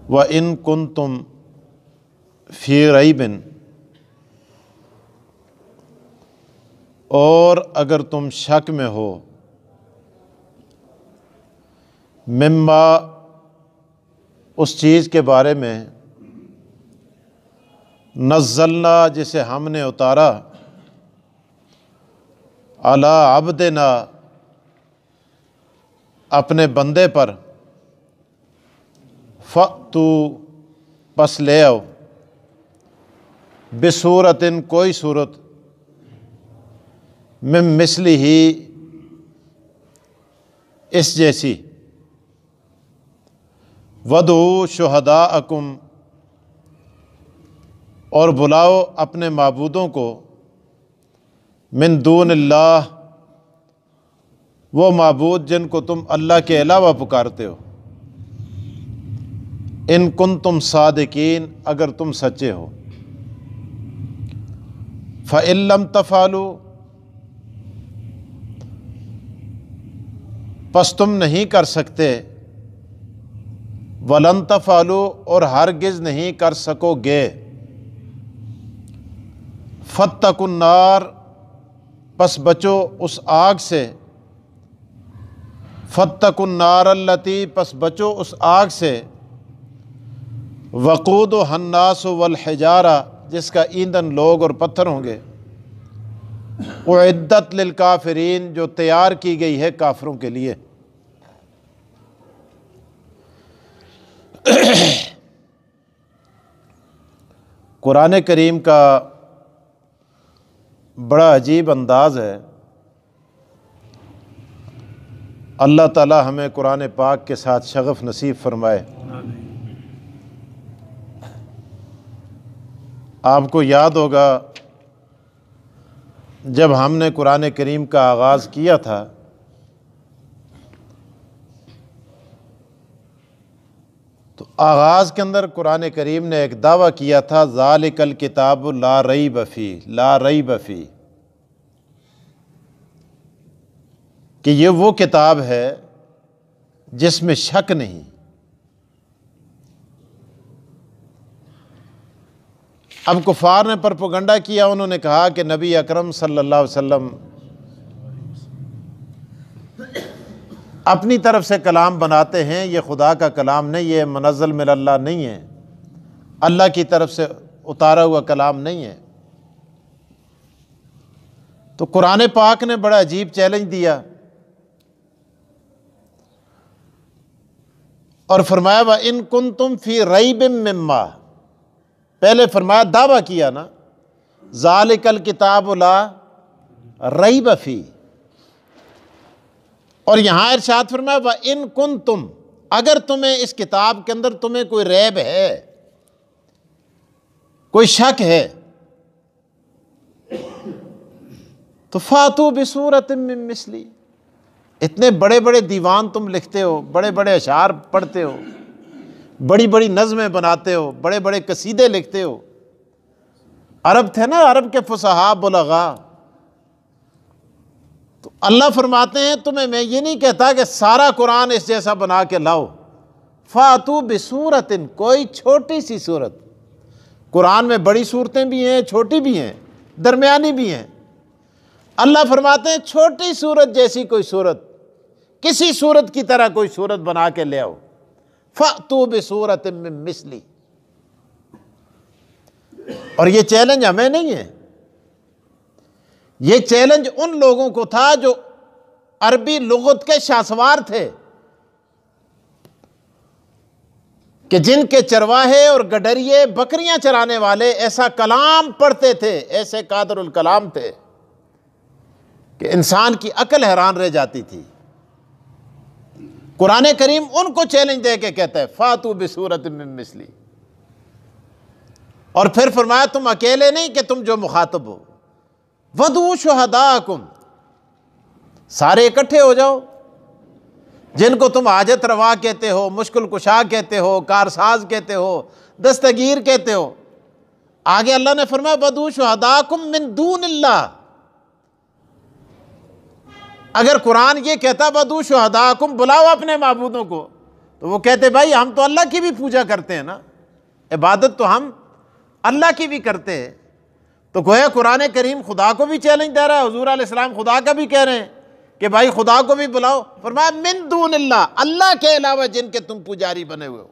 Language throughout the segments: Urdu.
وَإِن كُنتُم فِي رَيْبٍ، اور اگر تم شک میں ہو، مما، اس چیز کے بارے میں، نزلنا، جسے ہم نے اتارا، علی عبدنا، اپنے بندے پر، فَأْتُوا، پس لے آؤ، بصورتٍ، کوئی صورت، من مثلہ، اس جیسی، وَادْعُوا شُہَدَاءَکُمْ، اور بلاؤ اپنے معبودوں کو، من دون اللہ، وہ معبود جن کو تم اللہ کے علاوہ پکارتے ہو، ان کنتم صادقین، اگر تم سچے ہو، فَإِن لَّمْ تَفْعَلُوا، پس تم نہیں کر سکتے، وَلَن تَفْعَلُوا، اور ہرگز نہیں کر سکو گے، فَاتَّقُوا النَّارَ، پس بچو اس آگ سے، فَاتَّقُوا النَّارَ الَّتِی، پس بچو اس آگ سے، وَقُودُهَا النَّاسُ وَالْحِجَارَةُ، جس کا ایندھن لوگ اور پتھر ہوں گے، اُعِدَّتْ لِلْکَافِرِین، جو تیار کی گئی ہے کافروں کے لیے۔ قرآن کریم کا بڑا عجیب انداز ہے۔ اللہ تعالی ہمیں قرآن پاک کے ساتھ شغف نصیب فرمائے۔ آپ کو یاد ہوگا جب ہم نے قرآن کریم کا آغاز کیا تھا تو آغاز کے اندر قرآن کریم نے ایک دعویٰ کیا تھا، ذالک الکتاب لا ریب فیہ، لا ریب فیہ، کہ یہ وہ کتاب ہے جس میں شک نہیں۔ اب کفار نے پروپیگنڈا کیا، انہوں نے کہا کہ نبی اکرم صلی اللہ علیہ وسلم اپنی طرف سے کلام بناتے ہیں، یہ خدا کا کلام نہیں، یہ منزل من اللہ نہیں ہے، اللہ کی طرف سے اتارا ہوا کلام نہیں ہے۔ تو قرآن پاک نے بڑا عجیب چیلنج دیا اور فرمایا وَإِن كُنتُم فِي رَيْبٍ مِّمَّا، پہلے فرمایا دعویٰ کیا نا، ذَلِكَ الْكِتَابُ لَا رَيْبَ فِيهِ، اور یہاں ارشاد فرمایا وَإِن كُنتُم، اگر تمہیں اس کتاب کے اندر تمہیں کوئی ریب ہے، کوئی شک ہے، تو فَأْتُوا بِسُورَةٍ مِّن مِّثْلِهِ، اتنے بڑے بڑے دیوان تم لکھتے ہو، بڑے بڑے اشعار پڑھتے ہو، بڑی بڑی نظمیں بناتے ہو، بڑے بڑے قصیدے لکھتے ہو، عرب تھے نا، عرب کے فصحاء بلغاء، تو اللہ فرماتے ہیں تمہیں میں یہ نہیں کہتا کہ سارا قرآن اس جیسا بنا کے لاؤ، فَأْتُوا بِسُورَةٍ، کوئی چھوٹی سی صورت، قرآن میں بڑی صورتیں بھی ہیں، چھوٹی بھی ہیں، درمیانی بھی ہیں، اللہ فرماتے ہیں چھوٹی صورت جیسی کوئی صورت، کسی صورت کی طرح کوئی صورت بنا کے لے آؤ، فَأْتُوا بِسُورَةٍ مِّن مِّثْلِهِ، اور یہ چیلنج ہمیں نہیں ہے، یہ چیلنج ان لوگوں کو تھا جو عربی لغت کے شاہسوار تھے، کہ جن کے چرواہے اور گڈریے بکریاں چرانے والے ایسا کلام پڑھتے تھے، ایسے قادر الکلام تھے کہ انسان کی عقل حیران رہ جاتی تھی۔ قرآن کریم ان کو چیلنج دے کے کہتا ہے فَأْتُوا بِسُورَةٍ مِّن مِّثْلِهِ، اور پھر فرمایا تم اکیلے نہیں کہ تم جو مخاطب ہو، وَادْعُوا شُهَدَاءَکُمْ، سارے اکٹھے ہو جاؤ، جن کو تم حاجت روا کہتے ہو، مشکل کشا کہتے ہو، کارساز کہتے ہو، دستگیر کہتے ہو۔ آگے اللہ نے فرمایا وَادْعُوا شُهَدَاءَکُمْ مِن دُونِ اللَّهِ، اگر قرآن یہ کہتا وَادْعُوا شُهَدَاءَکُمْ، بلاؤ اپنے معبودوں کو، تو وہ کہتے بھائی ہم تو اللہ کی بھی پوجا کرتے ہیں نا، عبادت تو ہم اللہ کی بھی کرتے ہیں۔ تو گویا قرآن کریم خدا کو بھی چیلنج دے رہا ہے، حضور علیہ السلام خدا کا بھی کہہ رہے ہیں کہ بھائی خدا کو بھی بلاؤ۔ فرمایا من دون اللہ، اللہ کے علاوہ جن کے تم پجاری بنے ہوئے ہو،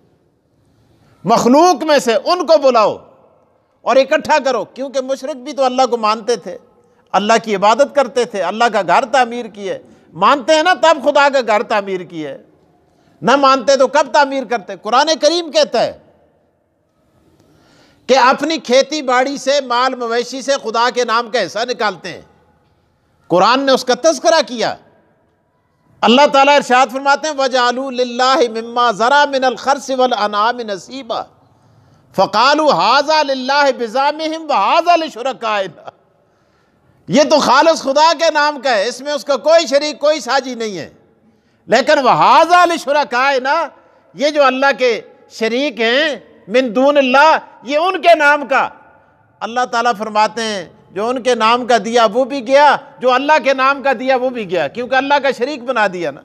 مخلوق میں سے ان کو بلاؤ اور اکٹھا کرو، کیونکہ مشرک بھی تو اللہ کو مانتے تھے، اللہ کی عبادت کرتے تھے، اللہ کا گھر تعمیر کیے، مانتے ہیں نا تب خدا کا گھر تعمیر کیے، نہ مانتے تو کب تعمیر کرتے۔ قرآن کریم کہتا ہے کہ اپنی کھیتی باڑی سے، مال مویشی سے خدا کے نام کا حصہ نکالتے ہیں، قرآن نے اس کا تذکرہ کیا۔ اللہ تعالیٰ ارشاد فرماتے ہیں وَجَعَلُوا لِلَّهِ مِمَّا ذَرَا مِنَ الْخَرْثِ وَالْأَنْعَامِ نَصِيبًا فَقَالُوا هَذَا لِلَّهِ بِزَعْمِهِمْ وَهَذَا لِشُرَكَائِنَا، یہ تو خالص خدا کے نام کا ہے، اس میں اس کا کوئی شریک کوئی ساجی نہیں ہے، لیکن وَهَذَا لِشُرَكَائِنَا، یہ جو اللہ کے شریک ہیں من دون اللہ، یہ ان کے نام کا۔ اللہ تعالیٰ فرماتے ہیں جو ان کے نام کا دیا وہ بھی گیا، جو اللہ کے نام کا دیا وہ بھی گیا، کیونکہ اللہ کا شریک بنا دیا نا۔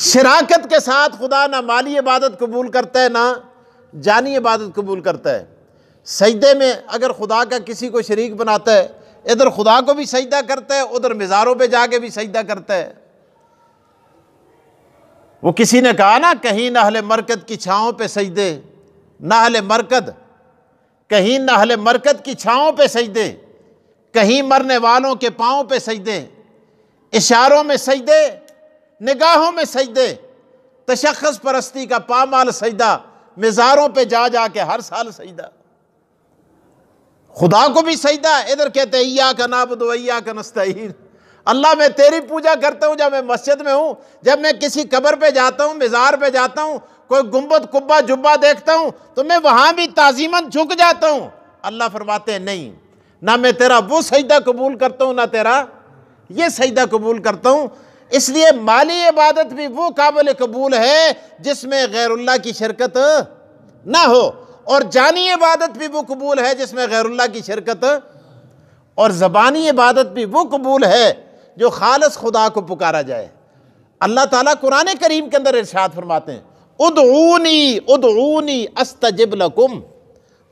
شراکت کے ساتھ خدا نہ مالی عبادت قبول کرتا ہے نہ جانی عبادت قبول کرتا ہے۔ سجدے میں اگر خدا کا کسی کو شریک بناتا ہے، ادھر خدا کو بھی سجدہ کرتا ہے، ادھر مزاروں پہ جا کے بھی سجدہ کرتا ہے۔ وہ کسی نے کہا نا کہیں نہل مرکد کی چھاؤں پہ سجدے، نہل مرکد، کہیں نہل مرکد کی چھاؤں پہ سجدے، کہیں مرنے والوں کے پاؤں پہ سجدے، اشاروں میں سجدے، نگاہوں میں سجدے، تشخص پرستی کا پامال سجدہ، مزاروں پہ جا جا کے ہر سال سجدہ، خدا کو بھی سجدہ۔ ادھر کہتے ہیں ایاک نعبد و ایاک نستعین، اللہ میں تیری پوجا کرتا ہوں جب میں مسجد میں ہوں، جب میں کسی قبر پہ جاتا ہوں، مزار پہ جاتا ہوں، کوئی گنبد قبہ جبہ دیکھتا ہوں تو میں وہاں بھی تعظیماً جھک جاتا ہوں۔ اللہ فرماتے ہیں نہیں، نہ میں تیرا وہ سجدہ قبول کرتا ہوں نہ تیرا یہ سجدہ قبول کرتا ہوں۔ اس لیے مالی عبادت بھی وہ قابل قبول ہے جس میں غیر اللہ کی شرکت نہ ہو، اور جانی عبادت بھی وہ قبول ہے جس میں غیر اللہ کی شرکت، اور زبانی عبادت بھی وہ قبول ہے جو خالص خدا کو پکارا جائے۔ اللہ تعالیٰ قرآن کریم کے اندر ارشاد فرماتے ہیں ادعونی ادعونی استجب لکم،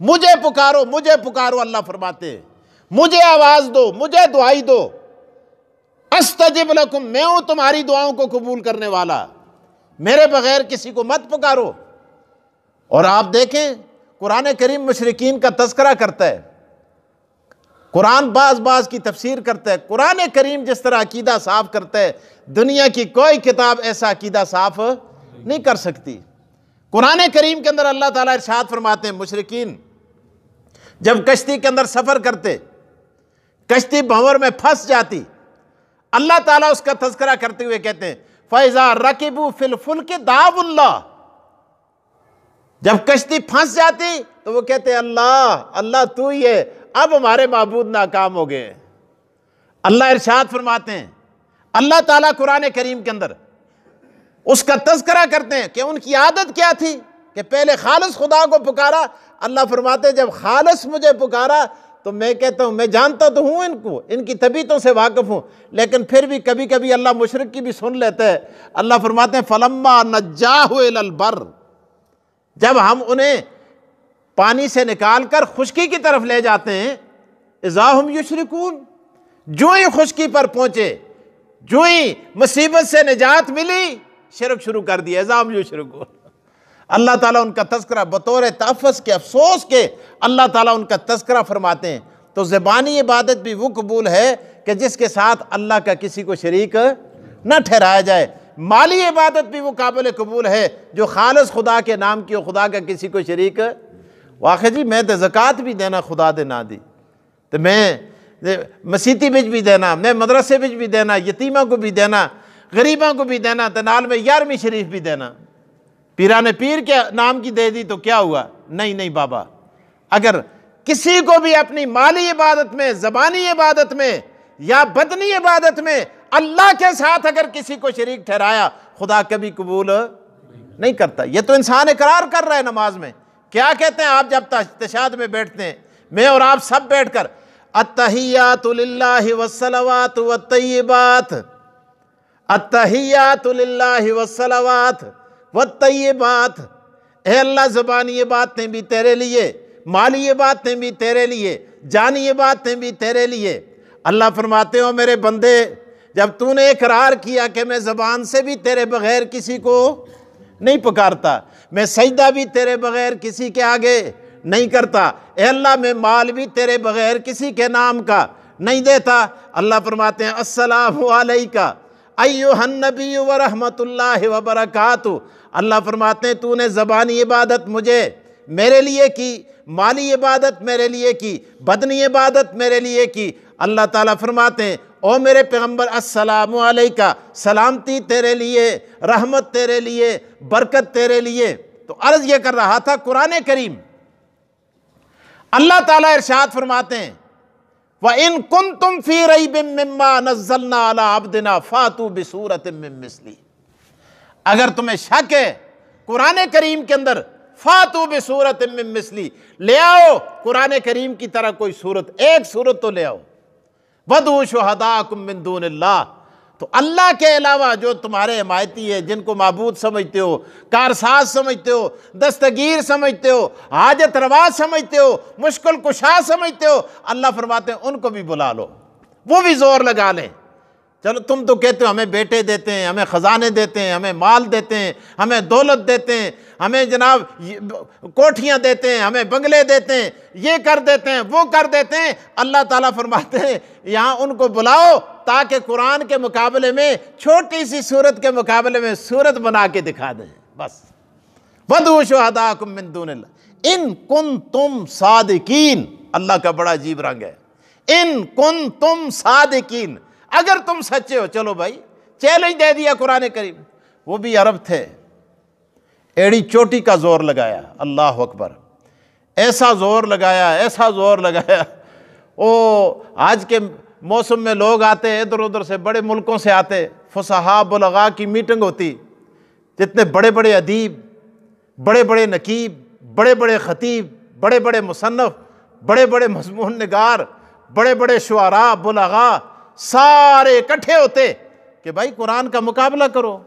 مجھے پکارو مجھے پکارو، اللہ فرماتے ہیں مجھے آواز دو، مجھے دعائی دو، استجب لکم، میں ہوں تمہاری دعاؤں کو قبول کرنے والا، میرے بغیر کسی کو مت پکارو۔ اور آپ دیکھیں قرآن کریم مشرکین کا تذکرہ کرتا ہے، قرآن بعض کی تفسیر کرتا ہے، قرآن کریم جس طرح عقیدہ صاف کرتا ہے دنیا کی کوئی کتاب ایسا عقیدہ صاف نہیں کر سکتی۔ قرآن کریم کے اندر اللہ تعالیٰ ارشاد فرماتے ہیں مشرکین جب کشتی کے اندر سفر کرتے، کشتی بھنور میں پھنس جاتی، اللہ تعالیٰ اس کا تذکرہ کرتے ہوئے کہتے ہیں فَإِذَا رَكِبُوا فِي الْفُلْكِ دَعَوُا اللَّهَ، جب کشتی پھنس جاتی تو وہ کہتے ہیں اللہ اللہ تو ہی ہے، اب ہمارے معبود ناکام ہو گئے۔ اللہ ارشاد فرماتے ہیں، اللہ تعالیٰ قرآن کریم کے اندر اس کا تذکرہ کرتے ہیں کہ ان کی عادت کیا تھی کہ پہلے خالص خدا کو پکارا۔ اللہ فرماتے ہیں جب خالص مجھے پکارا تو میں کہتا ہوں میں جانتا تو ہوں ان کو، ان کی طبیعتوں سے واقف ہوں، لیکن پھر بھی کبھی کبھی اللہ مشرک کی بھی سن لیتا ہے۔ اللہ فرماتے ہیں فَلَمَّا نَجَّاهُ إِلَى الْبَرِّ، جب ہم انہیں پانی سے نکال کر خشکی کی طرف لے جاتے ہیں اِذَا هُمْ يُشْرِكُونَ، جو ہی خشکی پر پہنچے، جو ہی مصیبت سے نجات ملی، شرک شروع کر دیا، اِذَا هُمْ يُشْرِكُونَ۔ اللہ تعالیٰ ان کا تذکرہ بطور تحفظ کے، افسوس کے اللہ تعالیٰ ان کا تذکرہ فرماتے ہیں۔ تو زبانی عبادت بھی وہ قبول ہے کہ جس کے ساتھ اللہ کا کسی کو شریک نہ ٹھہرایا جائے، مالی عبادت بھی وہ قابل قبول ہے جو خالص خدا کے نام کی ہو، خدا کا کسی کو شریک۔ واقعی جی میں تو زکوٰۃ بھی دینا خدا دے نہ دی، تو میں مسیتی بچ بھی دینا، میں مدرسے بچ بھی دینا، یتیموں کو بھی دینا، غریبوں کو بھی دینا، تو نال میں 11ویں شریف بھی دینا۔ پیران پیر کے نام کی دے دی تو کیا ہوا؟ نہیں بابا، اگر کسی کو بھی اپنی مالی عبادت میں، زبانی عبادت میں یا بدنی عبادت میں اللہ کے ساتھ اگر کسی کو شریک ٹھہرایا، خدا کبھی قبول نہیں کرتا۔ یہ تو انسان اقرار کر رہا ہے نماز میں۔ کیا کہتے ہیں آپ جب تشہد میں بیٹھتے ہیں، میں اور آپ سب بیٹھ کر التحیات للہ والصلوات والطیبات، التحیات للہ والصلوات والطیبات، اے اللہ زبانی یہ باتیں بھی تیرے لیے، مالی یہ باتیں بھی تیرے لیے، جانی یہ باتیں بھی تیرے لیے۔ اللہ فرماتے ہو میرے بندے، جب تو نے اقرار کیا کہ میں زبان سے بھی تیرے بغیر کسی کو نہیں پکارتا، میں سجدہ بھی تیرے بغیر کسی کے آگے نہیں کرتا، اے اللہ میں مال بھی تیرے بغیر کسی کے نام کا نہیں دیتا۔ اللہ فرماتے ہیں السلام علیکہ ایھا النبی ورحمۃ اللہ وبرکاتہ۔ اللہ فرماتے ہیں تو نے زبانی عبادت مجھے میرے لیے کی، مالی عبادت میرے لیے کی، بدنی عبادت میرے لیے کی۔ اللہ تعالیٰ فرماتے ہیں او میرے پیغمبر السلام علیکہ، سلامتی تیرے لیے، رحمت تیرے لیے، برکت تیرے لیے۔ تو عرض یہ کر رہا تھا قرآن کریم، اللہ تعالیٰ ارشاد فرماتے ہیں وَإِن كُنتُمْ فِي رَيْبٍ مِّمَّا نَزَّلْنَا عَلَىٰ عَبْدِنَا فَأْتُوا بِسُورَةٍ مِّن مِّثْلِهِ، اگر تمہیں شک ہے قرآن کریم کے اندر فَأْتُوا بِسُورَةٍ مِّن مِّثْلِهِ، لے آؤ قرآن کریم کی طرح کوئی صورت، ایک صورت تو لے آؤ۔ وَادْعُوا شُهَدَاءَكُم مِّن دُونِ اللَّهِ، تو اللہ کے علاوہ جو تمہارے حمایتی ہے، جن کو معبود سمجھتے ہو، کارساز سمجھتے ہو، دستگیر سمجھتے ہو، حاجت روا سمجھتے ہو، مشکل کشا سمجھتے ہو، اللہ فرماتے ہیں ان کو بھی بلا لو، وہ بھی زور لگا لیں۔ چلو تم تو کہتے ہو ہمیں بیٹے دیتے ہیں، ہمیں خزانے دیتے ہیں، ہمیں مال دیتے ہیں، ہمیں دولت دیتے ہیں، ہمیں جناب کوٹھیاں دیتے ہیں، ہمیں بنگلے دیتے ہیں، یہ کر دیتے ہیں، وہ کر دیتے ہیں۔ اللہ تعالیٰ فرماتے ہیں یہاں ان کو بلاؤ تاکہ قرآن کے مقابلے میں، چھوٹی سی سورت کے مقابلے میں سورت بنا کے دکھا دیں، بس۔ وَادْعُوا شُهَدَاءَكُم مِّن دُونِ اللَّهِ إِن كُنتُمْ صَادِقِينَ، اللہ کا بڑا عجیب رنگ ہے، إِن كُنتُمْ صَادِقِينَ، اگر تم سچے ہو۔ چلو بھائی چیلنج دے دیا قرآن کریم، وہ بھی عرب تھے، ایڑی چوٹی کا زور لگایا، اللہ اکبر، ایسا زور لگایا، ایسا زور لگایا۔ آج کے موسم میں لوگ آتے ادھر ادھر سے، بڑے ملکوں سے آتے، فصحاء بلغاء کی میٹنگ ہوتی، جتنے بڑے بڑے ادیب، بڑے بڑے نقیب، بڑے بڑے خطیب، بڑے بڑے مصنف، بڑے بڑے مضمون نگار، بڑے بڑے شعراء بلغاء، سارے اکٹھے ہوتے کہ بھائی قرآن کا مقابلہ کرو،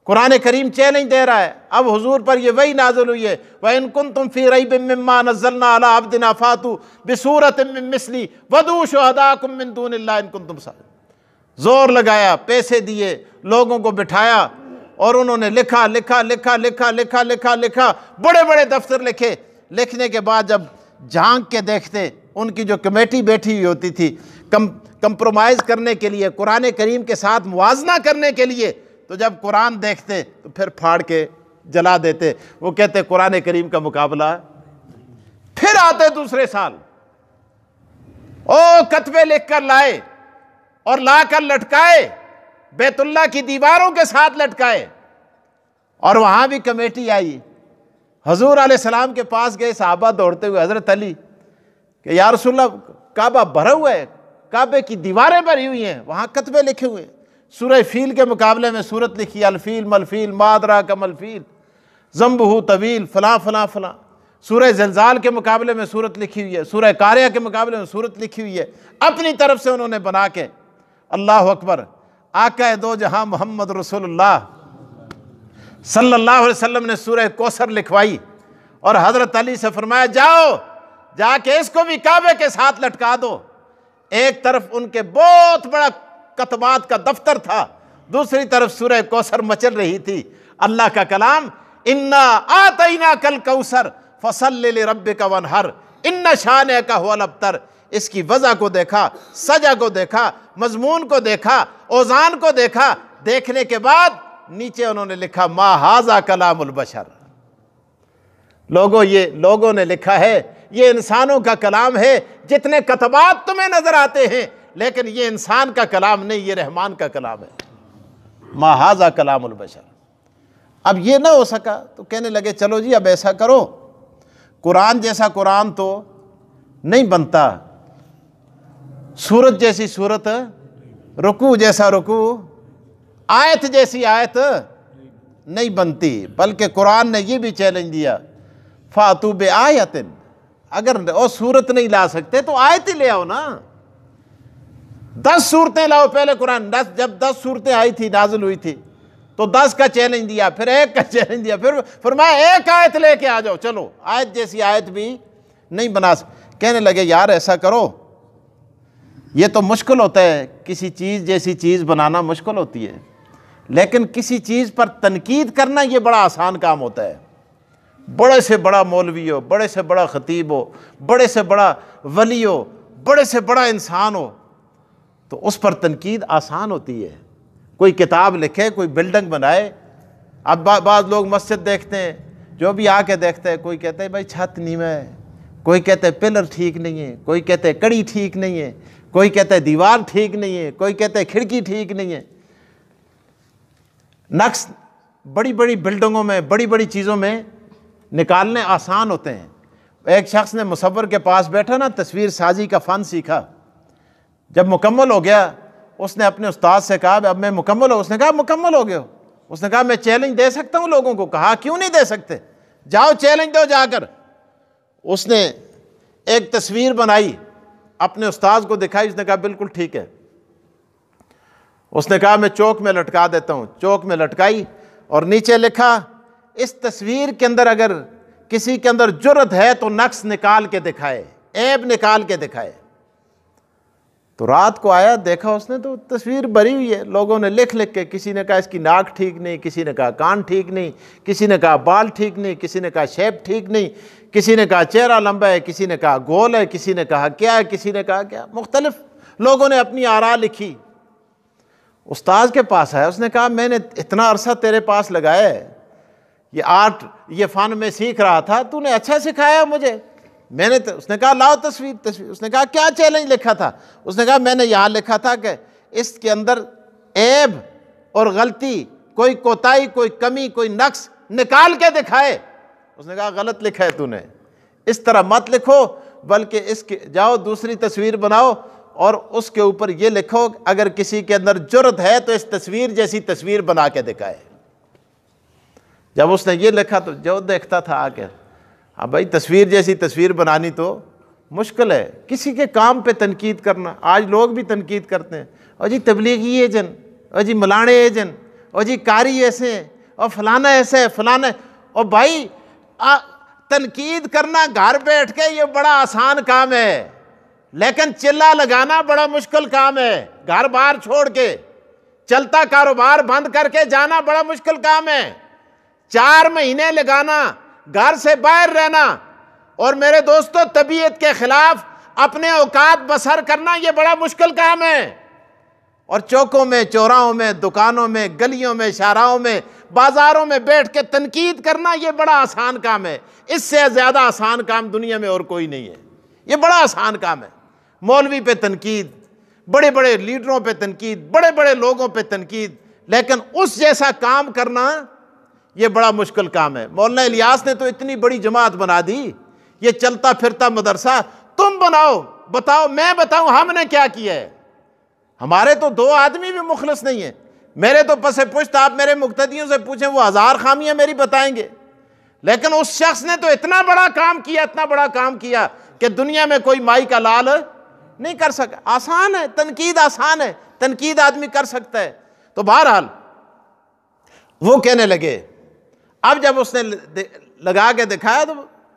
قرآن کریم چیلنج دے رہا ہے۔ اب حضور پر یہ وحی نازل ہوئی ہے وَإِن كُنتُمْ فِي رَيْبٍ مِّمَّا نَزَّلْنَا عَلَىٰ عَبْدِنَا فَأْتُوا بِسُورَةٍ مِّن مِّثْلِهِ وَادْعُوا شُهَدَاءَكُم مِّن دُونِ اللَّهِ إِن كُنتُمْ صَادِقِينَ۔ زور لگایا، پیسے دیے، لوگوں کو بٹھایا، اور انہوں نے لکھا لکھا لکھا لکھا لکھا لکھا لکھا، بڑے بڑے دفتر لکھے۔ لکھنے کے بعد جب جھانک کے دیکھتے، ان کی جو کمیٹی بیٹھی ہوئی ہوتی تھی کمپرومائز کرنے کے لیے، قرآن کریم کے ساتھ موازنہ کرنے کے لیے، تو جب قرآن دیکھتے تو پھر پھاڑ کے جلا دیتے۔ وہ کہتے قرآن کریم کا مقابلہ ہے۔ پھر آتے دوسرے سال، کتبے لکھ کر لائے اور لا کر لٹکائے، بیت اللہ کی دیواروں کے ساتھ لٹکائے، اور وہاں بھی کمیٹی آئی۔ حضور علیہ السلام کے پاس گئے صحابہ دوڑتے ہوئے، حضرت علی کہ یا رسول اللہ کعبہ بھرا ہوا ہے، کعبے کی دیواریں بھری ہوئی ہیں، وہاں کتبے لکھے ہوئے۔ سورہ فیل کے مقابلے میں سورت لکھی، الفیل ملفیل ما ادراک ملفیل ذنبہ طویل فلاں فلاں فلاں۔ سورہ زلزال کے مقابلے میں سورت لکھی ہوئی ہے، سورہ قاریہ کے مقابلے میں سورت لکھی ہوئی ہے، اپنی طرف سے انہوں نے بنا کے۔ اللہ اکبر، آقا دو جہاں محمد رسول اللہ صلی اللہ علیہ وسلم نے سورہ کوثر لکھوائی، اور حضرت علی سے فرمایا جاؤ جا کے اس کو بھی کعبے کے ساتھ لٹکا دو۔ ایک طرف ان کے بہت بڑا کتبات کا دفتر تھا، دوسری طرف سورہ کوثر مچل رہی تھی، اللہ کا کلام انا آتیناک الکوثر فصل لربک وانحر ان شانئک هو الابتر۔ اس کی وضع کو دیکھا، سجا کو دیکھا، مضمون کو دیکھا، اوزان کو دیکھا، دیکھنے کے بعد نیچے انہوں نے لکھا ما ھذا کلام البشر۔ لوگوں نے لکھا ہے یہ انسانوں کا کلام ہے، جتنے کتبات تمہیں نظر آتے ہیں، لیکن یہ انسان کا کلام نہیں، یہ رحمان کا کلام ہے، ما ھذا کلام البشر۔ اب یہ نہ ہو سکا تو کہنے لگے چلو جی اب ایسا کرو، قرآن جیسا قرآن تو نہیں بنتا، سورت جیسی سورت، رکوع جیسا رکوع، آیت جیسی آیت نہیں بنتی، بلکہ قرآن نے یہ بھی چیلنج دیا فَأْتُوا بِآیَةٍ، اگر وہ سورت نہیں لا سکتے تو آیت ہی لے آؤ نا، 10 صورتیں لاؤ۔ پہلے قرآن جب 10 صورتیں آئی تھی، نازل ہوئی تھی، تو 10 کا چیلنج دیا، پھر 1 کا چیلنج دیا، پھر فرمایا 1 آیت لے کے آ جاؤ، چلو آیت جیسی آیت بھی نہیں بنا کہنے لگے یار ایسا کرو، یہ تو مشکل ہوتا ہے، کسی چیز جیسی چیز بنانا مشکل ہوتی ہے، لیکن کسی چیز پر تنقید کرنا یہ بڑا آسان کام ہوتا ہے۔ بڑے سے بڑا مولوی ہو، بڑے سے بڑا خطیب ہو، بڑے سے بڑا ولی ہو، بڑے سے بڑا انسان ہو، تو اس پر تنقید آسان ہوتی ہے۔ کوئی کتاب لکھے، کوئی بلڈنگ بنائے، اب بعض لوگ مسجد دیکھتے ہیں، جو بھی آ کے دیکھتے ہیں، کوئی کہتا ہے بھائی چھت نیمہ ہے، کوئی کہتا ہے پلر ٹھیک نہیں ہے، کوئی کہتا ہے کڑی ٹھیک نہیں ہے، کوئی کہتا ہے دیوار ٹھیک نہیں ہے، کوئی کہتا ہے کھڑکی ٹھیک نہیں ہے۔ نقص بڑی بڑی بلڈنگوں میں، بڑی بڑی چیزوں میں نکالنے آسان ہوتے ہیں۔ ایک شخص نے مصور کے پاس بیٹھا نا، تصویر سازی کا فن سیکھا، جب مکمل ہو گیا اس نے اپنے استاد سے کہا اب میں مکمل ہو، اس نے کہا مکمل ہو گئے ہو؟ اس نے کہا میں چیلنج دے سکتا ہوں لوگوں کو؟ کہا کیوں نہیں دے سکتے، جاؤ چیلنج دو جا کر۔ اس نے ایک تصویر بنائی، اپنے استاد کو دکھائی، اس نے کہا بالکل ٹھیک ہے۔ اس نے کہا میں چوک میں لٹکا دیتا ہوں، چوک میں لٹکائی اور نیچے لکھا اس تصویر کے اندر اگر کسی کے اندر جرت ہے تو نقص نکال کے دکھائے، عیب نکال کے دکھائے۔ تو رات کو آیا، دیکھا اس نے تو تصویر بھری ہوئی ہے، لوگوں نے لکھ لکھ کے، کسی نے کہا اس کی ناک ٹھیک نہیں، کسی نے کہا کان ٹھیک نہیں، کسی نے کہا بال ٹھیک نہیں، کسی نے کہا شیپ ٹھیک نہیں، کسی نے کہا چہرہ لمبا ہے، کسی نے کہا گول ہے، کسی نے کہا کیا ہے، کسی نے کہا کیا، مختلف لوگوں نے اپنی آراء لکھی۔ استاد کے پاس آیا، اس نے کہا میں نے اتنا عرصہ تیرے پاس لگایا ہے، یہ آرٹ یہ فن میں سیکھ رہا تھا، تو نے اچھا سکھایا مجھے، میں نے اس نے کہا لاؤ تصویر۔ اس نے کہا کیا چیلنج لکھا تھا؟ اس نے کہا میں نے یہاں لکھا تھا کہ اس کے اندر عیب اور غلطی، کوئی کوتاہی، کوئی کمی، کوئی نقص نکال کے دکھائے۔ اس نے کہا غلط لکھا ہے تو نے، اس طرح مت لکھو، بلکہ اس کے جاؤ دوسری تصویر بناؤ اور اس کے اوپر یہ لکھو اگر کسی کے اندر جرت ہے تو اس تصویر جیسی تصویر بنا کے دکھائے۔ جب اس نے یہ لکھا تو جو دیکھتا تھا آ کے، ہاں بھائی تصویر جیسی تصویر بنانی تو مشکل ہے، کسی کے کام پہ تنقید کرنا۔ آج لوگ بھی تنقید کرتے ہیں، اور جی تبلیغی ایجن، اور جی ملانے ایجن، اور جی قاری ایسے ہیں، اور فلانا ایسے ہے، فلانا۔ اور بھائی تنقید کرنا گھر بیٹھ کے یہ بڑا آسان کام ہے، لیکن چلہ لگانا بڑا مشکل کام ہے۔ گھر بار چھوڑ کے چلتا کاروبار بند کر کے جانا بڑا مشکل کام ہے۔ 4 مہینے لگانا، گھر سے باہر رہنا، اور میرے دوستو طبیعت کے خلاف اپنے اوقات بسر کرنا یہ بڑا مشکل کام ہے۔ اور چوکوں میں، چوراہوں میں، دکانوں میں، گلیوں میں، شاہراہوں میں، بازاروں میں بیٹھ کے تنقید کرنا یہ بڑا آسان کام ہے۔ اس سے زیادہ آسان کام دنیا میں اور کوئی نہیں ہے، یہ بڑا آسان کام ہے۔ مولوی پہ تنقید، بڑے بڑے لیڈروں پہ تنقید، بڑے بڑے لوگوں پہ تنقید، لیکن اس جیسا کام کرنا یہ بڑا مشکل کام ہے۔ مولانا الیاس نے تو اتنی بڑی جماعت بنا دی، یہ چلتا پھرتا مدرسہ۔ تم بناؤ، بتاؤ، میں بتاؤں ہم نے کیا کیا ہے؟ ہمارے تو 2 آدمی بھی مخلص نہیں ہیں، میرے تو پس پشت آپ میرے مقتدیوں سے پوچھیں وہ 1000 خامیاں میری بتائیں گے، لیکن اس شخص نے تو اتنا بڑا کام کیا، اتنا بڑا کام کیا کہ دنیا میں کوئی مائی کا لال نہیں کر سکا۔ آسان ہے تنقید، آسان ہے تنقید، آدمی کر سکتا ہے۔ تو بہرحال وہ کہنے لگے، اب جب اس نے لگا کے دکھایا تو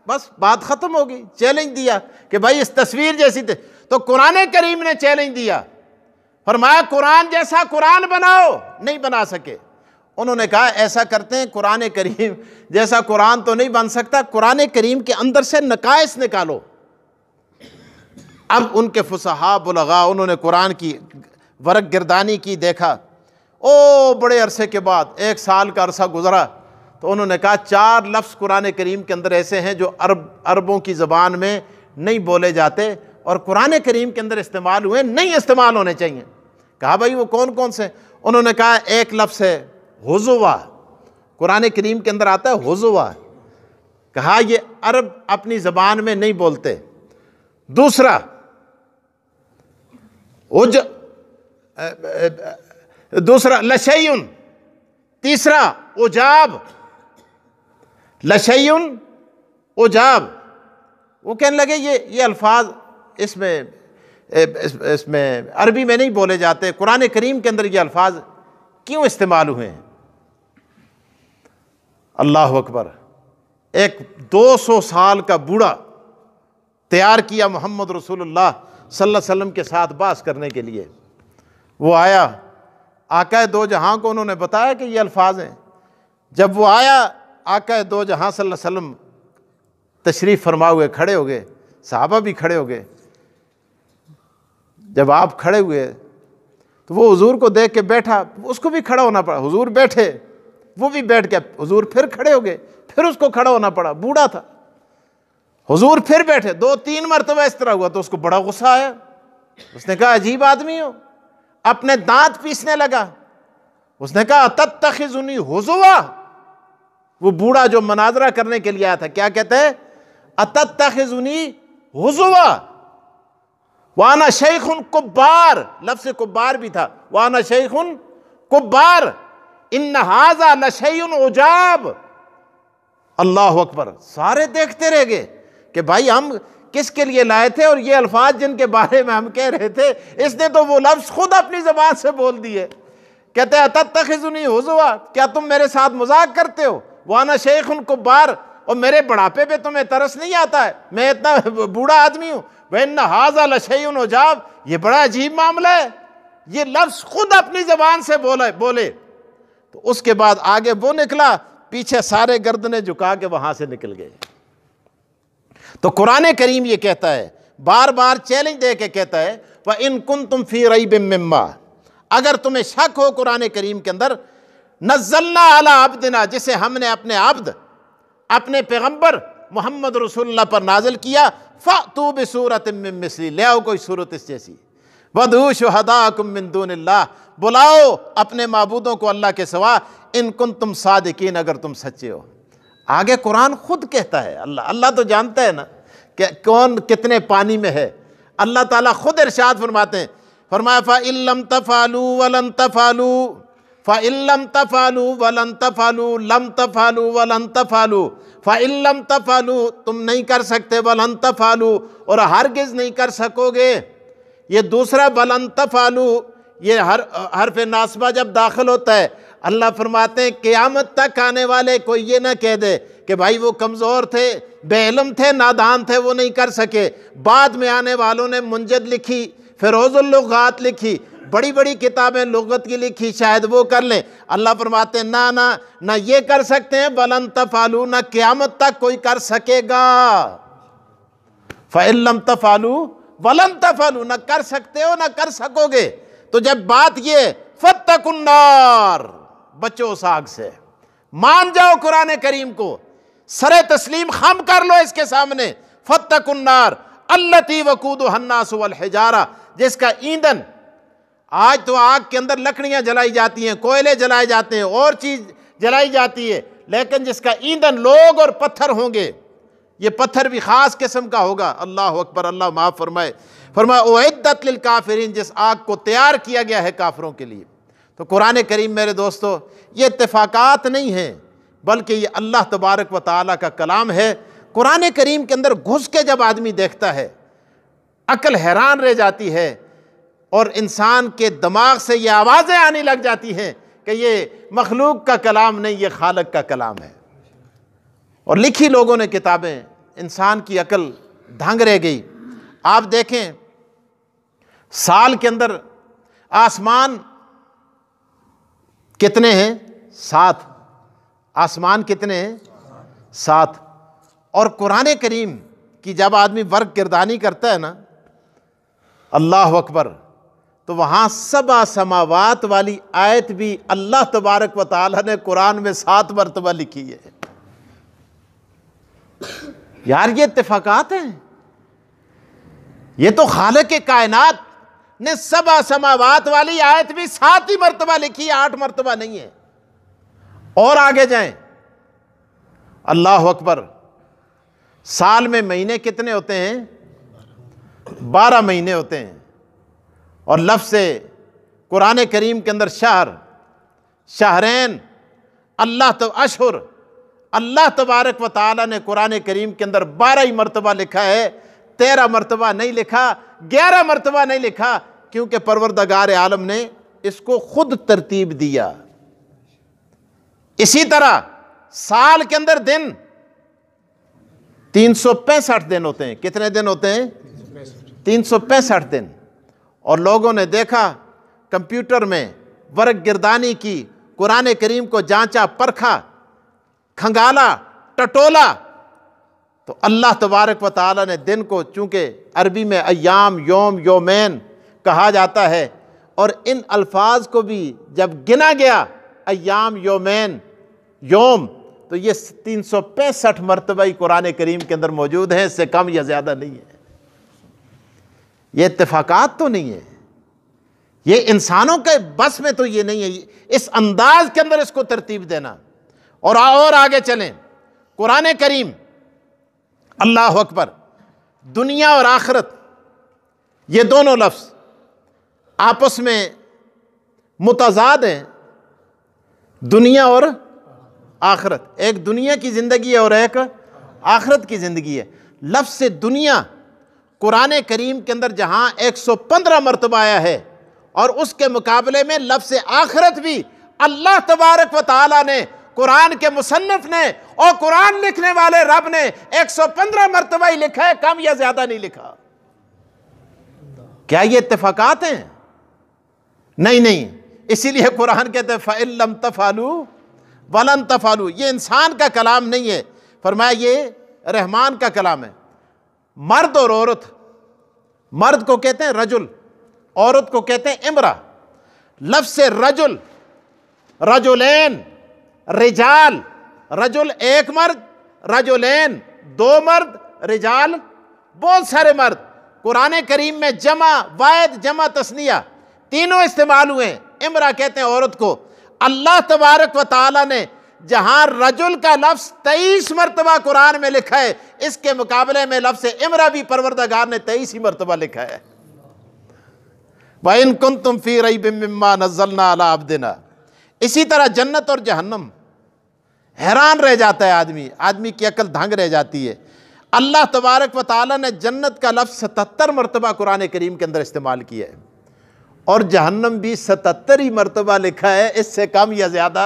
بس بات ختم ہو گئی۔ چیلنج دیا کہ بھائی اس تصویر جیسی تو قرآن کریم نے چیلنج دیا، فرمایا قرآن جیسا قرآن بناؤ، نہیں بنا سکے۔ انہوں نے کہا ایسا کرتے ہیں، قرآن کریم جیسا قرآن تو نہیں بن سکتا، قرآن کریم کے اندر سے نقائص نکالو۔ اب ان کے فصحاء بلغاء انہوں نے قرآن کی ورق گردانی کی، دیکھا، بڑے عرصے کے بعد 1 سال کا عرصہ گزرا، تو انہوں نے کہا 4 لفظ قرآن کریم کے اندر ایسے ہیں جو عربوں کی زبان میں نہیں بولے جاتے اور قرآن کریم کے اندر استعمال ہوئے، نہیں استعمال ہونے چاہیے۔ کہا بھائی وہ کون کون سے؟ انہوں نے کہا ایک لفظ ہے حضوہ، قرآن کریم کے اندر آتا ہے حضوہ، کہا یہ عرب اپنی زبان میں نہیں بولتے۔ دوسرا لشیٌ، تیسرا عجاب، لشیٌ عجاب۔ وہ کہنے لگے یہ الفاظ اس میں عربی میں نہیں بولے جاتے، قرآن کریم کے اندر یہ الفاظ کیوں استعمال ہوئے ہیں؟ اللہ اکبر، ایک 200 سال کا بوڑھا تیار کیا محمد رسول اللہ صلی اللہ علیہ وسلم کے ساتھ بحث کرنے کے لیے۔ وہ آیا، آقا دو جہاں کو انہوں نے بتایا کہ یہ الفاظ ہیں۔ جب وہ آیا، آقا دو جہاں صلی اللہ علیہ وسلم تشریف فرما ہوئے کھڑے ہو گئے، صحابہ بھی کھڑے ہو گئے۔ جب آپ کھڑے ہوئے تو وہ حضور کو دیکھ کے بیٹھا، اس کو بھی کھڑا ہونا پڑا۔ حضور بیٹھے، وہ بھی بیٹھ گیا، حضور پھر کھڑے ہو گئے، پھر اس کو کھڑا ہونا پڑا، بوڑھا تھا۔ حضور پھر بیٹھے، 2-3 مرتبہ اس طرح ہوا تو اس کو بڑا غصہ آیا۔ اس نے کہا عجیب آدمی ہو، اپنے دانت پیسنے لگا۔ اس نے کہا تتخذنی ہزوا، وہ بوڑھا جو مناظرہ کرنے کے لیے آیا تھا، کیا کہتے ہیں؟ اتتخذنی ہزوا وانا شیخ کبار، لفظ کبار بھی تھا، وانا شیخ کبار ان ھذا لشیء عجاب۔ اللہ اکبر، سارے دیکھتے رہ گئے کہ بھائی ہم کس کے لیے لائے تھے، اور یہ الفاظ جن کے بارے میں ہم کہہ رہے تھے اس نے تو وہ لفظ خود اپنی زبان سے بول دیے۔ کہتے ہیں اتتخذنی ہزوا، کیا تم میرے ساتھ مذاق کرتے ہو؟ وانا شیخ کبار، اور میرے بڑھاپے پہ تمہیں ترس نہیں آتا ہے، میں اتنا بوڑھا آدمی ہوں۔ وَإِنَّ هَذَا لَشَيْءٌ عُجَابٌ، یہ بڑا عجیب معاملہ ہے۔ یہ لفظ خود اپنی زبان سے بولے۔ تو اس کے بعد آگے وہ نکلا، پیچھے سارے گردنیں جھکا کے وہاں سے نکل گئے۔ تو قرآن کریم یہ کہتا ہے، بار بار چیلنج دے کے کہتا ہے وَإِن كُنتُمْ فِي رَيْبٍ مِّمَّا، اگر تمہیں شک ہو قرآن کریم کے اندر، نزلنا علی عبدنا، جسے ہم نے اپنے عبد، اپنے پیغمبر محمد رسول اللہ پر نازل کیا، فَأْتُوا بِسُورَةٍ مِّن مِّثْلِهِ، لے آؤ کوئی صورت اس جیسی، وَادْعُوا شُهَدَاءَكُم مِّن دُونِ اللَّهِ، بلاؤ اپنے معبودوں کو اللہ کے سوا، ان کنتم صادقین، اگر تم سچے ہو۔ آگے قرآن خود کہتا ہے، اللہ تو جانتا ہے نا کہ کون کتنے پانی میں ہے۔ اللہ تعالیٰ خود ارشاد فرماتے ہیں، فرمایا فَإِن لَّمْ تَفْعَلُوا وَلَن تَفْعَلُوا فَإِن لَّمْ تَفْعَلُوا وَلَن تَفْعَلُوا لَمْ تَفْعَلُوا وَلَن تَفْعَلُوا فَإِن لَّمْ تَفْعَلُوا، تم نہیں کر سکتے، وَلَن تَفْعَلُوا، اور ہرگز نہیں کر سکو گے۔ یہ دوسرا وَلَن تَفْعَلُوا، یہ حرف ناصبہ جب داخل ہوتا ہے، اللہ فرماتے ہیں قیامت تک آنے والے کوئی یہ نہ کہہ دے کہ بھائی وہ کمزور تھے، بے علم تھے، نادان تھے، وہ نہیں کر سکے۔ بعد میں آنے والوں نے منجد لکھی، فیروز اللغات لکھی، بڑی بڑی کتابیں لغت کی لکھی، شاید وہ کر لیں۔ اللہ فرماتے ہیں نہ یہ کر سکتے ہیں، وَلَن تَفْعَلُوا، نہ قیامت تک کوئی کر سکے گا۔ فَإِن لَّمْ تَفْعَلُوا وَلَن تَفْعَلُوا، نہ کر سکتے ہو نہ کر سکو گے۔ تو جب بات یہ فَاتَّقُوا النَّارَ، بچو اس آگ سے، مان جاؤ قرآن کریم کو، سر تسلیم خم کر لو اس کے سامنے۔ فَاتَّقُوا النَّارَ الَّتِي وَقُودُهَا النَّاسُ وَالْحِجَارَةُ، جس کا ایندھن، آج تو آگ کے اندر لکڑیاں جلائی جاتی ہیں، کوئلے جلائے جاتے ہیں، اور چیز جلائی جاتی ہے، لیکن جس کا ایندھن لوگ اور پتھر ہوں گے، یہ پتھر بھی خاص قسم کا ہوگا۔ اللہ اکبر، اللہ معاف فرمائے۔ فرمایا اعدت للکافرین، جس آگ کو تیار کیا گیا ہے کافروں کے لیے۔ تو قرآن کریم میرے دوستو یہ اتفاقات نہیں ہیں، بلکہ یہ اللہ تبارک و تعالیٰ کا کلام ہے۔ قرآن کریم کے اندر گھس کے جب آدمی دیکھتا ہے، عقل حیران رہ جاتی ہے، اور انسان کے دماغ سے یہ آوازیں آنے لگ جاتی ہیں کہ یہ مخلوق کا کلام نہیں، یہ خالق کا کلام ہے۔ اور لکھی لوگوں نے کتابیں، انسان کی عقل دھنگ رہ گئی۔ آپ دیکھیں سال کے اندر آسمان کتنے ہیں؟ 7۔ آسمان کتنے ہیں؟ 7۔ اور قرآن کریم کی جب آدمی ورق گردانی کرتا ہے نا، اللہ اکبر، تو وہاں 7 سماوات والی آیت بھی اللہ تبارک و تعالیٰ نے قرآن میں 7 مرتبہ لکھی ہے۔ یار یہ اتفاقات ہیں، یہ تو خالق کائنات نے 7 سماوات والی آیت بھی 7 ہی مرتبہ لکھی ہے، 8 مرتبہ نہیں ہے۔ اور آگے جائیں، اللہ اکبر، سال میں مہینے کتنے ہوتے ہیں؟ 12 مہینے ہوتے ہیں۔ اور لفظ قرآن کریم کے اندر شہر، شہرین، اشہر، اللہ تبارک و تعالیٰ نے قرآن کریم کے اندر 12 ہی مرتبہ لکھا ہے، 13 مرتبہ نہیں لکھا، 11 مرتبہ نہیں لکھا، کیونکہ پروردگار عالم نے اس کو خود ترتیب دیا۔ اسی طرح سال کے اندر دن 365 دن ہوتے ہیں. کتنے دن ہوتے ہیں؟ 365 دن. اور لوگوں نے دیکھا کمپیوٹر میں ورق گردانی کی, قرآن کریم کو جانچا پرکھا, کھنگالا, ٹٹولا, تو اللہ تبارک و تعالیٰ نے دن کو, چونکہ عربی میں ایام, یوم, یومین کہا جاتا ہے, اور ان الفاظ کو بھی جب گنا گیا ایام, یومین, یوم, تو یہ 365 مرتبہ ہی قرآن کریم کے اندر موجود ہیں, اس سے کم یا زیادہ نہیں ہے. یہ اتفاقات تو نہیں ہے, یہ انسانوں کے بس میں تو یہ نہیں ہے, اس انداز کے اندر اس کو ترتیب دینا. اور آگے چلیں, قرآن کریم, اللہ اکبر, دنیا اور آخرت, یہ دونوں لفظ آپس میں متضاد ہیں. دنیا اور آخرت, ایک دنیا کی زندگی ہے اور ایک آخرت کی زندگی ہے. لفظ دنیا قرآن کریم کے اندر جہاں 115 مرتبہ آیا ہے, اور اس کے مقابلے میں لفظ آخرت بھی اللہ تبارک و تعالیٰ نے, قرآن کے مصنف نے اور قرآن لکھنے والے رب نے 115 مرتبہ ہی لکھا ہے, کم یا زیادہ نہیں لکھا. کیا یہ اتفاقات ہیں؟ نہیں. اسی لیے قرآن کہتے ہیں فَإِن لَمْ تَفْعَلُوا وَلَن تَفْعَلُوا. یہ انسان کا کلام نہیں ہے, فرمایا یہ رحمان کا کلام ہے. مرد اور عورت, مرد کو کہتے ہیں رجل, عورت کو کہتے ہیں امرا. لفظ رجل, رجلین, رجال, رجل ایک مرد, رجلین دو مرد, رجال بہت سارے مرد. قرآن کریم میں جمع واحد, جمع تثنیہ تینوں استعمال ہوئے ہیں. امرا کہتے ہیں عورت کو. اللہ تبارک و تعالیٰ نے جہاں رجل کا لفظ 23 مرتبہ قرآن میں لکھا ہے, اس کے مقابلے میں لفظ امرا بھی پروردگار نے 23 مرتبہ لکھا ہے. وَإِن كُنتُمْ فِي رَيْبٍ مِّمَّا نَزَّلْنَا عَلَىٰ عَبْدِنَا. اسی طرح جنت اور جہنم, حیران رہ جاتا ہے آدمی کی عقل دھنگ رہ جاتی ہے. اللہ تبارک و تعالیٰ نے جنت کا لفظ 77 مرتبہ قرآن کریم کے اندر استعمال کیا ہے, اور جہنم بھی 77 ہی مرتبہ لکھا ہے, اس سے کم یا زیادہ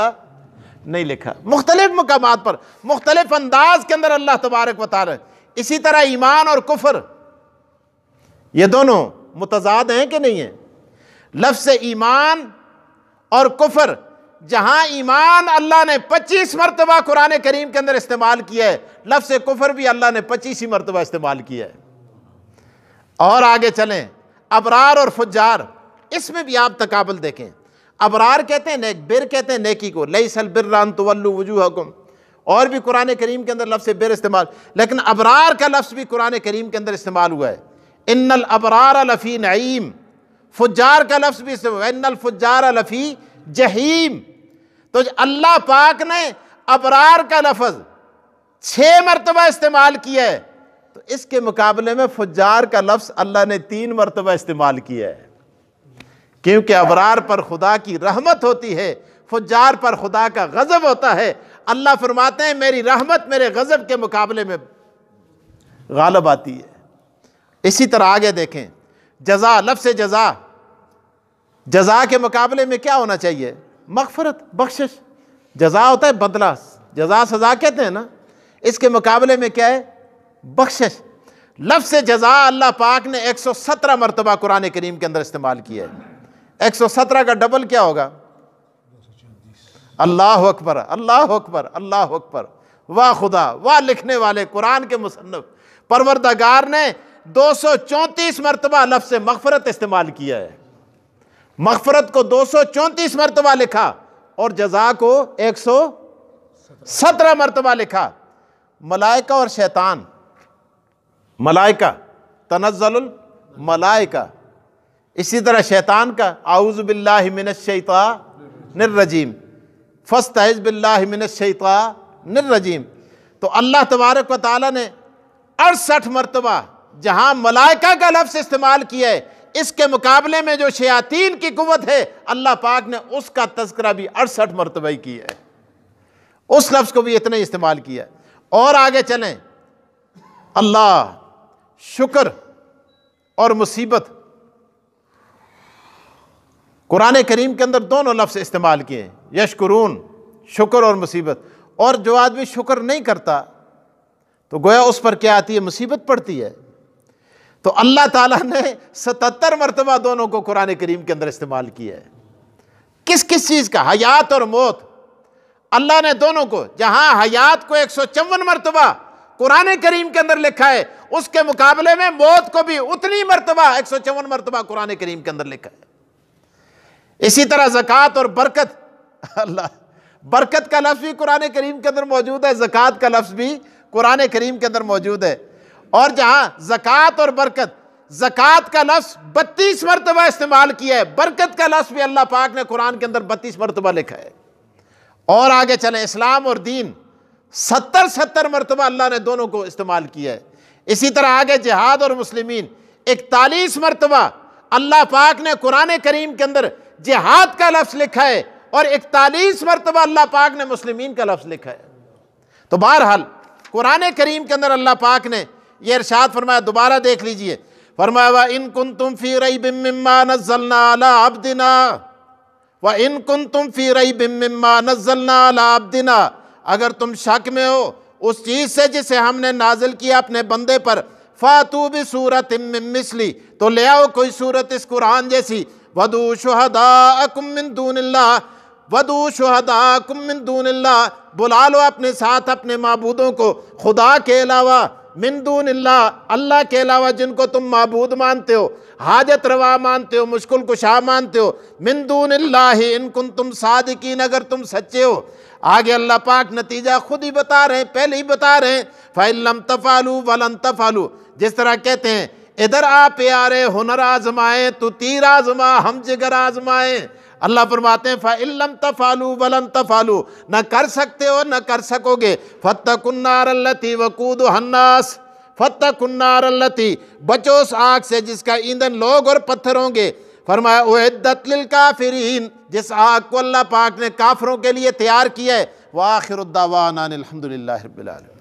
نہیں لکھا. مختلف مقامات پر مختلف انداز کے اندر اللہ تبارک و تعالیٰ. اسی طرح ایمان اور کفر, یہ دونوں متضاد ہیں کہ نہیں ہیں؟ لفظ ایمان اور کفر, جہاں ایمان اللہ نے 25 مرتبہ قرآن کریم کے اندر استعمال کیا ہے, لفظ کفر بھی اللہ نے 25 ہی مرتبہ استعمال کیا ہے. اور آگے چلیں, ابرار اور فجار, اس میں بھی آپ تقابل دیکھیں. ابرار کہتے ہیں نیک, بر کہتے ہیں نیکی کو, لیس البر ان تولوا وجوہکم, اور بھی قرآن کریم کے اندر لفظ بر استعمال, لیکن ابرار کا لفظ بھی قرآن کریم کے اندر استعمال ہوا ہے. ان الابرار لفی نعیم, فجار کا لفظ بھی استعمال, ان الفجار لفی جہیم. تو اللہ پاک نے ابرار کا لفظ 6 مرتبہ استعمال کیا ہے, تو اس کے مقابلے میں فجار کا لفظ اللہ نے 3 مرتبہ استعمال کیا ہے, کیونکہ ابرار پر خدا کی رحمت ہوتی ہے, فجار پر خدا کا غضب ہوتا ہے. اللہ فرماتے ہیں میری رحمت میرے غضب کے مقابلے میں غالب آتی ہے. اسی طرح آگے دیکھیں, جزا, لفظ جزا, جزا کے مقابلے میں کیا ہونا چاہیے؟ مغفرت, بخشش. جزا ہوتا ہے بدلہ, جزا سزا کہتے ہیں نا, اس کے مقابلے میں کیا ہے؟ بخشش. لفظ جزا اللہ پاک نے 117 مرتبہ قرآن کریم کے اندر استعمال کیا ہے. 117 کا ڈبل کیا ہوگا؟ اللہ اکبر, اللہ اکبر, اللہ اکبر. واہ خدا, واہ لکھنے والے قرآن کے مصنف, پروردگار نے 234 مرتبہ لفظ مغفرت استعمال کیا ہے. مغفرت کو 234 مرتبہ لکھا, اور جزا کو 117 مرتبہ لکھا. ملائکہ اور شیطان, ملائکہ تنزل الملائکہ, اسی طرح شیطان کا اعوذ باللہ من الشیطان الرجیم, فاستعذ باللہ من الشیطان الرجیم. تو اللہ تبارک و تعالیٰ نے 68 مرتبہ جہاں ملائکہ کا لفظ استعمال کیا ہے, اس کے مقابلے میں جو شیاطین کی قوت ہے اللہ پاک نے اس کا تذکرہ بھی 68 مرتبہ ہی کیا ہے, اس لفظ کو بھی اتنا ہی استعمال کیا ہے. اور آگے چلیں, اللہ, شکر اور مصیبت, قرآن کریم کے اندر دونوں لفظ استعمال کیے ہیں, یشکرون, شکر اور مصیبت. اور جو آدمی شکر نہیں کرتا تو گویا اس پر کیا آتی ہے؟ مصیبت پڑتی ہے۔ تو اللہ تعالیٰ نے 77 مرتبہ دونوں کو قرآن کریم کے اندر استعمال کیا ہے۔ کس کس چیز کا؟ حیات اور موت۔ اللہ نے دونوں کو، جہاں حیات کو 154 مرتبہ قرآن کریم کے اندر لکھا ہے، اس کے مقابلے میں موت کو بھی اتنی مرتبہ 154 مرتبہ قرآن کریم کے اندر لکھا ہے۔ اسی طرح زکوٰۃ اور برکت، اللہ برکت کا لفظ بھی قرآن کریم کے اندر موجود ہے، زکوٰۃ کا لفظ بھی قرآن کریم کے اندر موجود ہے۔ اور جہاں زکوٰۃ اور برکت، زکوٰۃ کا لفظ 32 مرتبہ استعمال کیا ہے، برکت کا لفظ بھی اللہ پاک نے قرآن کے اندر 32 مرتبہ لکھا ہے۔ اور آگے چلیں، اسلام اور دین 70 مرتبہ اللہ نے دونوں کو استعمال کیا ہے۔ اسی طرح آگے جہاد اور مسلمین 41 مرتبہ اللہ پاک نے قرآن کریم کے اندر جہاد کا لفظ لکھا ہے، اور 41 مرتبہ اللہ پاک نے مسلمین کا لفظ لکھا ہے۔ تو بہرحال قرآن کریم کے اندر اللہ پاک نے یہ ارشاد فرمایا، دوبارہ دیکھ لیجئے، فرمایا وَإِن كُنتُمْ فِي رَيْبٍ مِّمَّا نَزَّلْنَا عَلَىٰ عَبْدِنَا وَإِن كُنتُمْ فِي رَيْبٍ مِّمَّا نَزَّلْنَا عَلَىٰ عَبْدِنَا، اگر تم شک میں ہو اس چیز سے جسے ہم نے نازل کیا اپنے بندے پر، فَاتُوا بِسُورَةٍ مِّن مِّثْلِهِ، تو لے آؤ کوئی صورت اس قرآن جیسی، وَادْعُوا شُهَدَاءَكُم مِّن دُونِ اللَّهِ، وَادْعُوا شُهَدَاءَكُم مِّن دُونِ اللَّهِ، بلا لو اپنے ساتھ اپنے معبودوں کو خدا کے علاوہ، من دون اللہ، اللہ کے علاوہ جن کو تم معبود مانتے ہو، حاجت روا مانتے ہو، مشکل کشا مانتے ہو، من دون اللہ ان کنتم صادقین، اگر تم سچے ہو۔ آگے اللہ پاک نتیجہ خود ہی بتا رہے ہیں، پہلے ہی بتا رہے ہیں، فَإِن لَمْ تَفْعَلُوا وَلَن تَفْعَلُوا، جس طرح کہتے ہیں ادھر آ پیارے ہنر آزمائیں تو تیر آزما ہم جگر آزمائیں، اللہ فرماتے ہیں فَإِن لَمْ تَفْعَلُوا وَلَن تَفْعَلُوا، نہ کر سکتے ہو نہ کر سکو گے، فَاتَّقُوا النَّارَ الَّتِي وَقُودُهَا النَّاسُ، فَاتَّقُوا النَّارَ الَّتِي، بچو اس آگ سے جس کا ایندھن لوگ اور پتھر ہوں گے، فرمایا اُعِدَّتْ لِلْكَافِرِينَ، جس آگ کو اللہ پاک نے کافروں کے لیے تیار کیا ہے۔ وآخر الدعوانا الحمد للہ رب العالمین۔